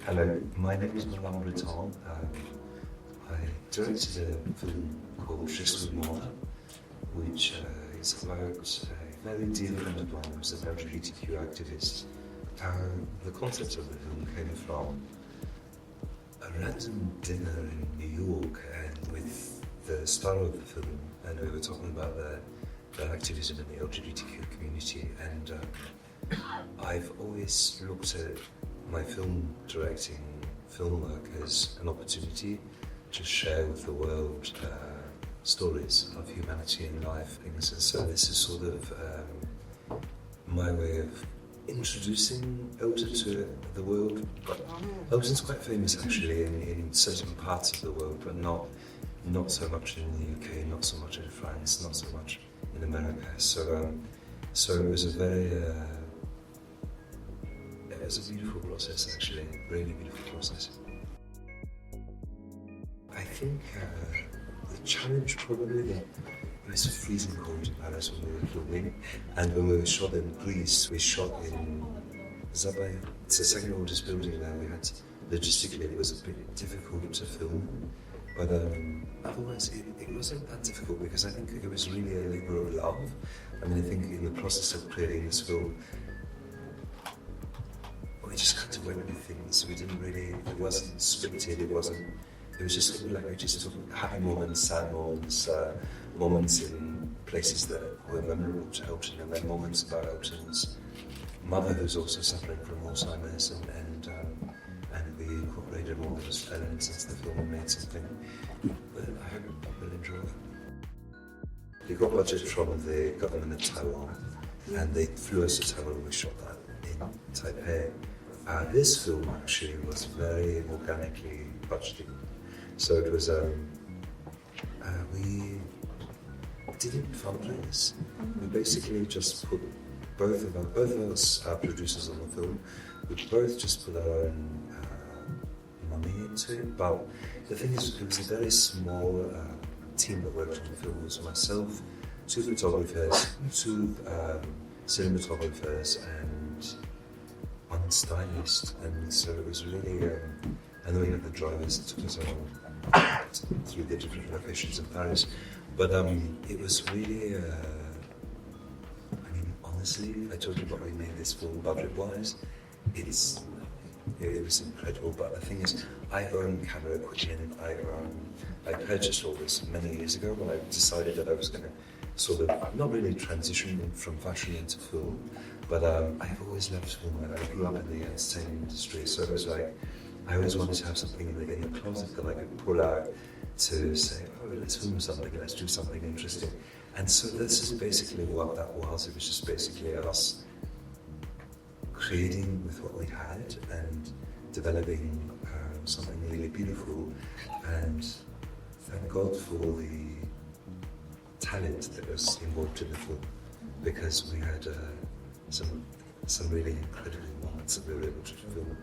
Hello, my name is Malan Breton. I directed a film called Je Suis Mona, which is about a very dear friend of mine who's an LGBTQ activist. The concept of the film came from a random dinner in New York and with the star of the film, and we were talking about the activism in the LGBTQ community, and I've always looked at my film directing film work as an opportunity to share with the world stories of humanity and life things. And so this is sort of my way of introducing Elton to the world. But Elton's quite famous actually in certain parts of the world, but not so much in the UK, not so much in France, not so much in America. So it was a very it was a beautiful process actually, really beautiful process. I think the challenge probably that it was freezing cold in Paris when we were filming, and when we shot in Greece, we shot in Zabaya. It's the second oldest building there. We had logistically it was a bit difficult to film, but otherwise it wasn't that difficult because I think it was really a labour of love. I mean, I think in the process of creating this film, we just cut away many things. We didn't really, it wasn't scripted, it was just like we just took happy moments, sad moments, moments in places that were memorable to Elton, and then moments about Elton's mother who's also suffering from Alzheimer's, and we incorporated all those elements into the film and made something that I hope people enjoy. We got budget from the government of Taiwan, and they flew us to Taiwan and we shot that in Taipei. This film actually was very organically budgeted. So it was, we didn't fundraise. We basically just put both of us are producers on the film. We both just put our own money into it. But the thing is, it was a very small team that worked on the film. It was myself, two photographers, two cinematographers, and one stylist. And so it was really, and then we had the drivers that took us around through the different locations in Paris. But it was really, I mean, honestly, I told you what we made this film budget-wise. It was incredible, but the thing is, I own camera equipment. I purchased all this many years ago when I decided that I was going to sort of, not really transition from fashion into film, but I've always loved film. I grew up in the entertainment industry, so it was like, I always wanted to have something in the closet that I could pull out to say, oh, let's film something, let's do something interesting. And so this is basically what that was. It was just basically us creating with what we had and developing something really beautiful. And thank God for all the talent that was involved in the film, because we had some really incredible moments that we were able to film.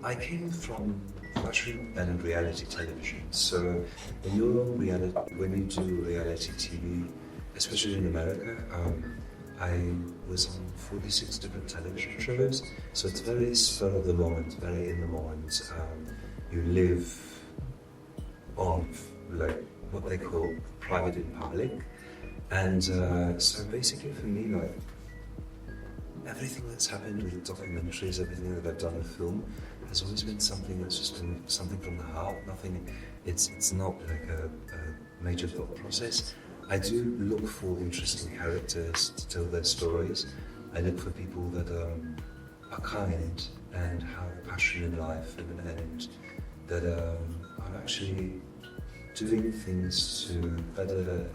I came from fashion and reality television. So when you do reality TV, especially in America, I was on 46 different television shows. So it's very spur of the moment, very in the moment. You live on like what they call private in public, and so basically for me, like, everything that's happened with documentaries, everything that I've done with film, has always been something that's just been something from the heart. Nothing. It's not like a major thought process. I do look for interesting characters to tell their stories. I look for people that are kind and have passion in life, and that are actually doing things to better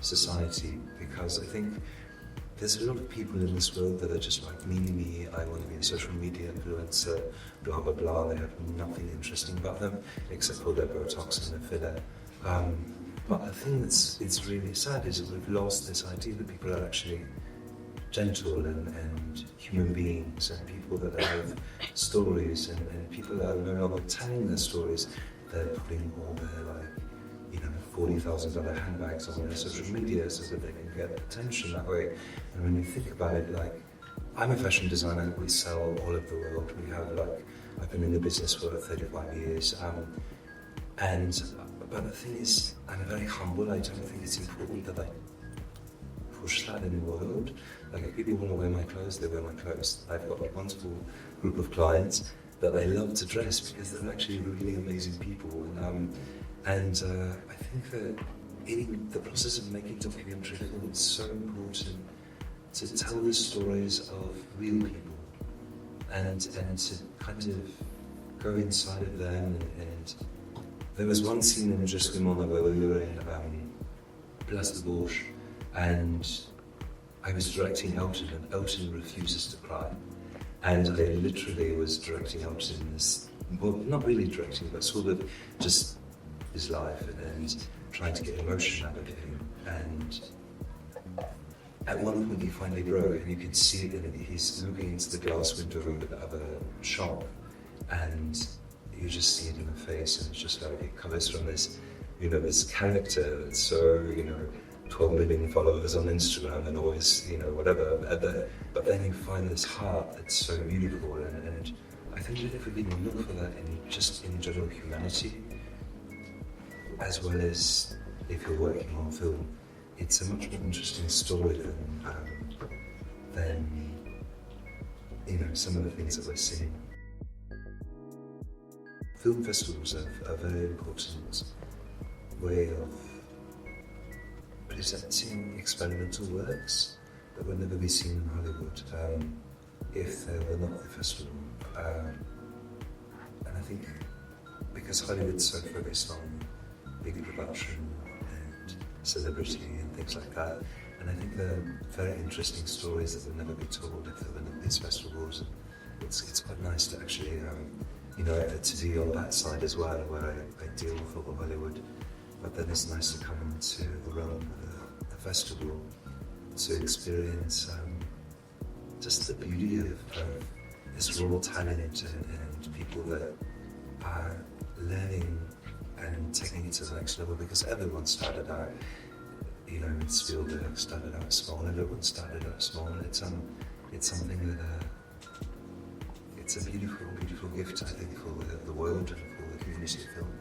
society. Because I think there's a lot of people in this world that are just like me, I want to be a social media influencer, blah, blah, blah. They have nothing interesting about them except for their Botox and their filler. But the thing it's really sad is that we've lost this idea that people are actually gentle and human beings, and people that have stories, and people that are no longer telling their stories. They're putting all their $40,000 handbags on their social media so that they can get attention that way. And when you think about it, like, I'm a fashion designer. We sell all over the world. We have I've been in the business for 35 years. But the thing is, I'm very humble. I don't think it's important that I push that in the world. Like if people want to wear my clothes, they wear my clothes. I've got a wonderful group of clients that they love to dress because they're actually really amazing people. I think that in the process of making documentary film, it's so important to tell the stories of real people and to kind of go inside of them. And there was one scene in Je Suis Mona where we were in Place de Bourges, and I was directing Elton, and Elton refuses to cry. And I literally was directing Elton in this, well, not really directing, but sort of just his life and trying to get emotion out of him. And at one point he finally broke, and you could see that he's looking into the glass window of a shop, and you just see it in the face, and it's just like it comes from this, this character that's so, 12 million followers on Instagram and always, whatever. But then you find this heart that's so beautiful, and I think that if we can look for that in general humanity, as well as if you're working on film, it's a much more interesting story than some of the things that we're seeing. Film festivals are a very important way of presenting experimental works that will never be seen in Hollywood if there were not the festival. And I think because Hollywood's so focused on big production and celebrity and things like that, and I think there are very interesting stories that will never be told if there were not these festivals. And it's quite nice to actually, to be on that side as well, where I deal with all of Hollywood. But then it's nice to come into the realm of the festival to experience just the beauty of this raw talent and people that are learning and taking it to the next level, because everyone started out, Spielberg started out small, and everyone started out small, and it's something that it's a beautiful, beautiful gift, I think, for the world and for the community of film.